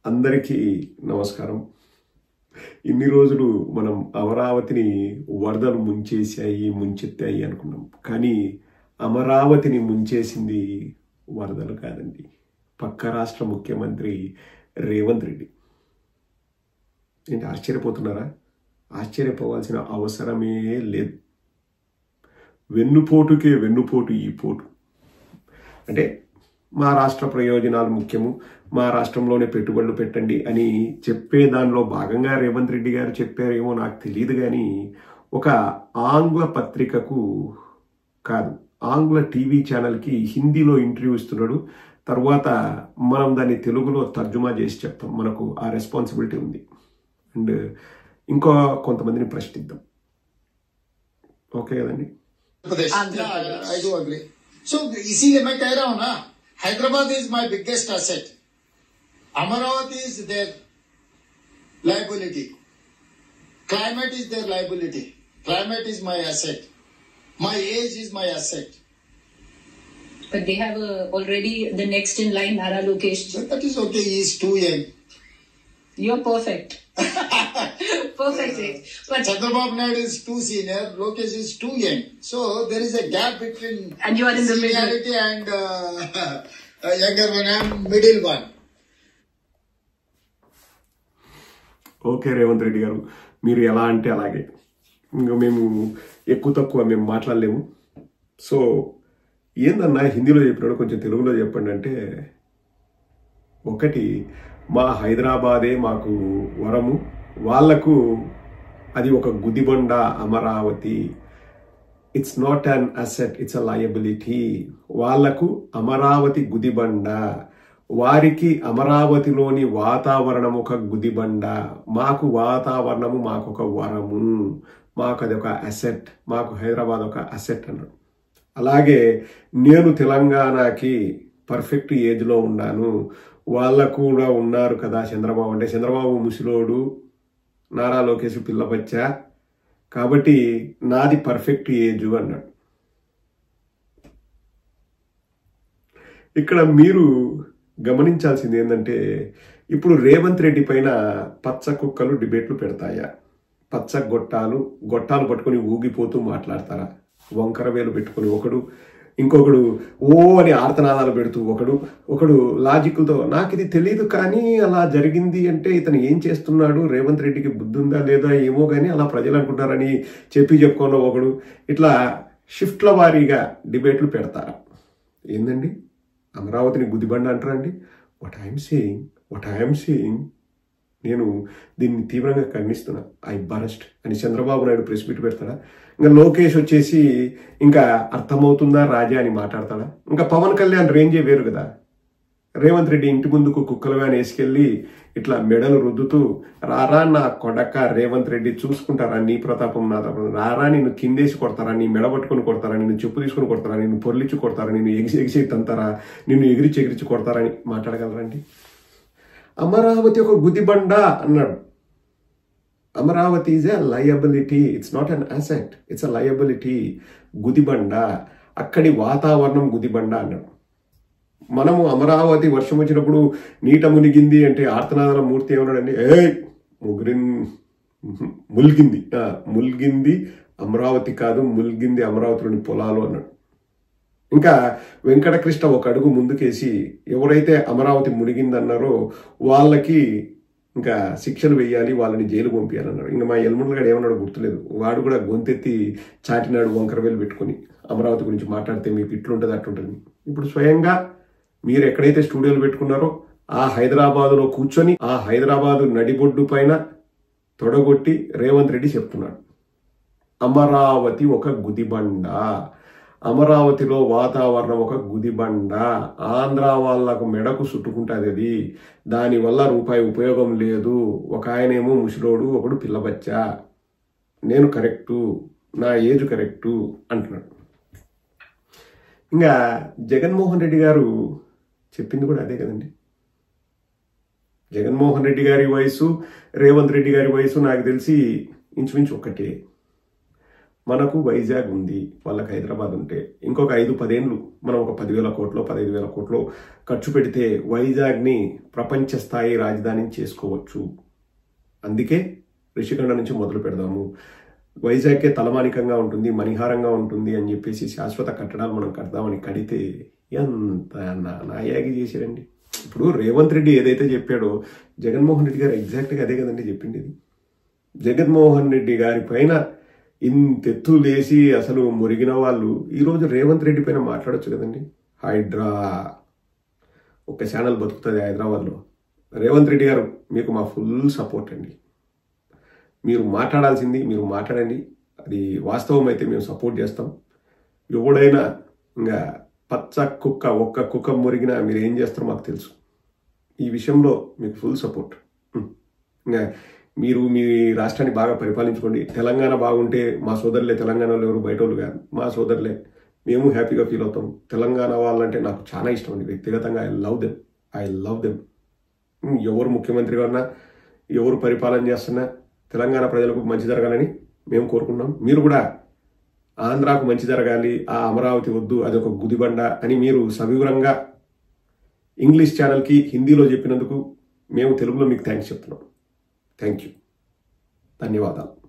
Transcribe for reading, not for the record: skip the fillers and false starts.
అందరికీ నమస్కారం. ఇన్ని రోజులు మనం అమరావతిని వరదలు ముంచెత్తాయి అనుకున్నాం. కానీ అమరావతిని ముంచేసింది వరదలు కాదండి, పక్క రాష్ట్ర ముఖ్యమంత్రి రేవంత్ రెడ్డి. ఏంటి ఆశ్చర్యపోతున్నారా? ఆశ్చర్యపోవాల్సిన అవసరమే లేదు. వెన్నుపోటుకే వెన్నుపోటు ఈ పోటు. అంటే మా రాష్ట్ర ప్రయోజనాలు ముఖ్యము, మా రాష్ట్రంలోనే పెట్టుబడులు పెట్టండి అని చెప్పే దానిలో భాగంగా రేవంత్ రెడ్డి గారు చెప్పారేమో నాకు తెలియదు. కానీ ఒక ఆంగ్ల పత్రికకు కాదు, ఆంగ్ల టీవీ ఛానల్కి హిందీలో ఇంటర్వ్యూ ఇస్తున్నాడు. తర్వాత మనం దాన్ని తెలుగులో తర్జుమా చేసి చెప్తాం. మనకు ఆ రెస్పాన్సిబిలిటీ ఉంది. అండ్ ఇంకో కొంతమందిని ప్రశ్నిద్దాం. ఓకే కదండి? I do agree. So इसीलिए मैं कह रहा हूँ ना, Hyderabad is my biggest asset. Amaravati is their liability. Climate is their liability. Climate is my asset. My age is my asset. But they have already the next in line, Nara Lokesh. But that is okay. He is too young. You're perfect. Perfect age. But Chandrababu Naidu is too senior. Lokesh is too young. So there is a gap between and you are in the seniority and younger one. I am middle one. Okay Revanth Reddy గారు, మీరు ఎలా అంటే అలాగే. ఇంకా మేము ఎక్కువ తక్కువ మేము మాట్లాడలేము. సో ఏందన్నా హిందీలో చెప్పినాడు, కొంచెం తెలుగులో చెప్పండి అంటే, ఒకటి మా హైదరాబాదే మాకు వరము, వాళ్లకు అది ఒక గుదిబండ Amaravati. It's not an asset, it's a liability. వాళ్లకు అమరావతి గుదిబండ, వారికి అమరావతిలోని వాతావరణం ఒక గుదిబండ, మాకు వాతావరణము మాకొక వరము, మాకు అది ఒక అసెట్, మాకు హైదరాబాద్ ఒక అసెట్ అన్నాడు. అలాగే నేను తెలంగాణకి పర్ఫెక్ట్ ఏజ్లో ఉన్నాను, వాళ్ళకు కూడా ఉన్నారు కదా చంద్రబాబు. అంటే చంద్రబాబు ముసిలోడు, నారా లోకేష్ పిల్లబచ్చా, కాబట్టి నాది పర్ఫెక్ట్ ఏజ్ అన్నాడు. ఇక్కడ మీరు గమనించాల్సింది ఏంటంటే, ఇప్పుడు రేవంత్ రెడ్డి పైన పచ్చ కుక్కలు డిబేట్లు పెడతాయా? పచ్చ గొట్టాలు పట్టుకొని ఊగిపోతూ మాట్లాడతారా? వంకర వేలు పెట్టుకుని ఒకడు, ఇంకొకడు ఓ అని ఆర్తనాదాలు పెడుతూ ఒకడు లాజిక్లతో నాకు ఇది తెలియదు కానీ అలా జరిగింది అంటే ఇతను ఏం చేస్తున్నాడు, రేవంత్ రెడ్డికి బుద్ధి ఉందా లేదా ఏమో కానీ అలా ప్రజలు అనుకుంటారని చెప్పుకున్న ఒకడు, ఇట్లా షిఫ్ట్ల వారీగా డిబేట్లు పెడతారా? ఏందండి అమరావతిని గుదిబండ అంటారండి? వాట్ ఐఎమ్ సేయింగ్ నేను దీన్ని తీవ్రంగా ఖండిస్తున్నా. ఐ బరస్ట్ అని చంద్రబాబు నాయుడు ప్రెస్ మీట్ పెడతాడా? ఇంకా లోకేష్ వచ్చేసి ఇంకా అర్థమవుతుందా రాజా అని మాట్లాడతాడా? ఇంకా పవన్ కళ్యాణ్ రేంజే వేరు కదా. రేవంత్ రెడ్డి ఇంటి ముందుకు కుక్కల వ్యాన్ వేసుకెళ్ళి ఇట్లా మెడలు రుద్దుతూ, రారా నా కొడక రేవంత్ రెడ్డి, చూసుకుంటారా నీ ప్రతాపం నా తప్ప, రారా నిన్ను కిందేసి కొడతారా, నీ మెడ పట్టుకుని కొడతారా, నిన్ను చెప్పు తీసుకుని కొడతారా, నిన్ను పొర్లిచ్చి కొడతారా, నిన్ను ఎగిసి తంతారా, నిన్ను ఎగిరిచి కొడతారా అని మాట్లాడగలరండి? అమరావతి ఒక గుదిబండ అన్నాడు. Amaravati is a liability, it's not an asset, it's a liability. గుదిబండ, అక్కడి వాతావరణం గుదిబండ అన్నాడు. మనము అమరావతి వర్షం వచ్చినప్పుడు నీట మునిగింది అంటే ఆర్తనాదన మూర్తి ఏమన్నాడండి? ముల్గింది అమరావతి కాదు, ముల్గింది అమరావతిలోని పొలాలు అన్నాడు. ఇంకా వెంకటకృష్ణ ఒక అడుగు ముందుకేసి ఎవరైతే అమరావతి మునిగిందన్నారో వాళ్ళకి ఇంకా శిక్షలు వేయాలి, వాళ్ళని జైలు పంపించాలన్నాడు. ఇంకా మా ఎల్ముండ్ల గారు ఏమన్నాడు గుర్తులేదు, వాడు కూడా గొంతెత్తి చాటినాడు వంకరవేలు పెట్టుకుని, అమరావతి గురించి మాట్లాడితే మీకు ఇట్లుంటుంది అట్లుంటుంది. ఇప్పుడు స్వయంగా మీరు ఎక్కడైతే స్టూడియోలు పెట్టుకున్నారో ఆ హైదరాబాదులో కూర్చొని ఆ హైదరాబాదు నడిబొడ్డు పైన తొడగొట్టి రేవంత్ రెడ్డి చెప్తున్నాడు, అమరావతి ఒక గుదిబండ, అమరావతిలో వాతావరణం ఒక గుదిబండ, ఆంధ్ర వాళ్లకు మెడకు చుట్టుకుంటుంది అది, దానివల్ల రూపాయి ఉపయోగం లేదు, ఒక ఆయనేమో ముసిలోడు, ఒకడు పిల్లబచ్చా, నేను కరెక్టు, నా ఏజ్ కరెక్టు అంటున్నాడు. ఇంకా జగన్మోహన్ రెడ్డి గారు చెప్పింది కూడా అదే కదండి. జగన్మోహన్ రెడ్డి గారి వయసు, రేవంత్ రెడ్డి గారి వయసు నాకు తెలిసి ఇంచుమించు ఒక్కటే. మనకు వైజాగ్ ఉంది, వాళ్ళకి హైదరాబాద్ ఉంటే ఇంకొక 5-10 ఏళ్ళు మనం ఒక 10,000 కోట్లో 15,000 కోట్లో ఖర్చు పెడితే వైజాగ్ని ప్రపంచ స్థాయి రాజధాని చేసుకోవచ్చు. అందుకే రిషికొండ నుంచి మొదలు పెడదాము, వైజాగ్కే తలమానికంగా ఉంటుంది, మణిహారంగా ఉంటుంది అని చెప్పేసి శాశ్వత కట్టడాలు మనం కడదామని కడితే ఎంత నాయాగి చేశారండి. ఇప్పుడు రేవంత్ రెడ్డి ఏదైతే చెప్పాడో జగన్మోహన్ రెడ్డి గారు ఎగ్జాక్ట్గా అదే కదండి చెప్పింది. జగన్మోహన్ రెడ్డి గారి పైన ఇంతెత్తు లేసి అసలు మురిగిన వాళ్ళు ఈరోజు రేవంత్ రెడ్డి పైన మాట్లాడొచ్చు కదండి. హైడ్రా ఒక ఛానల్ బతుకుతుంది హైదరాబాద్లో. రేవంత్ రెడ్డి గారు మీకు మా ఫుల్ సపోర్ట్ అండి. మీరు మాట్లాడాల్సింది మీరు మాట్లాడండి, అది వాస్తవం అయితే మేము సపోర్ట్ చేస్తాం. ఎవడైనా ఇంకా పచ్చ కుక్క ఒక్క కుక్క మురిగినా మీరు ఏం చేస్తారో మాకు తెలుసు. ఈ విషయంలో మీకు ఫుల్ సపోర్ట్. ఇంకా మీరు మీ రాష్ట్రాన్ని బాగా పరిపాలించుకోండి. తెలంగాణ బాగుంటే మా సోదరులే, తెలంగాణలో ఎవరు బయట వాళ్ళు కాదు, మా సోదరులే, మేము హ్యాపీగా ఫీల్ అవుతాం. తెలంగాణ వాళ్ళంటే నాకు చాలా ఇష్టం అండి వ్యక్తిగతంగా. I love them. ఎవరు ముఖ్యమంత్రిగా ఉన్నా, ఎవరు పరిపాలన చేస్తున్నా తెలంగాణ ప్రజలకు మంచి జరగాలని మేము కోరుకుంటున్నాం. మీరు కూడా ఆంధ్రాకు మంచి జరగాలి, ఆ అమరావతి వద్దు, అదొక గుదిబండ అని మీరు సవివరంగా ఇంగ్లీష్ ఛానల్కి హిందీలో చెప్పినందుకు మేము తెలుగులో మీకు థ్యాంక్స్ చెప్తున్నాం. థ్యాంక్ యూ, ధన్యవాదాలు.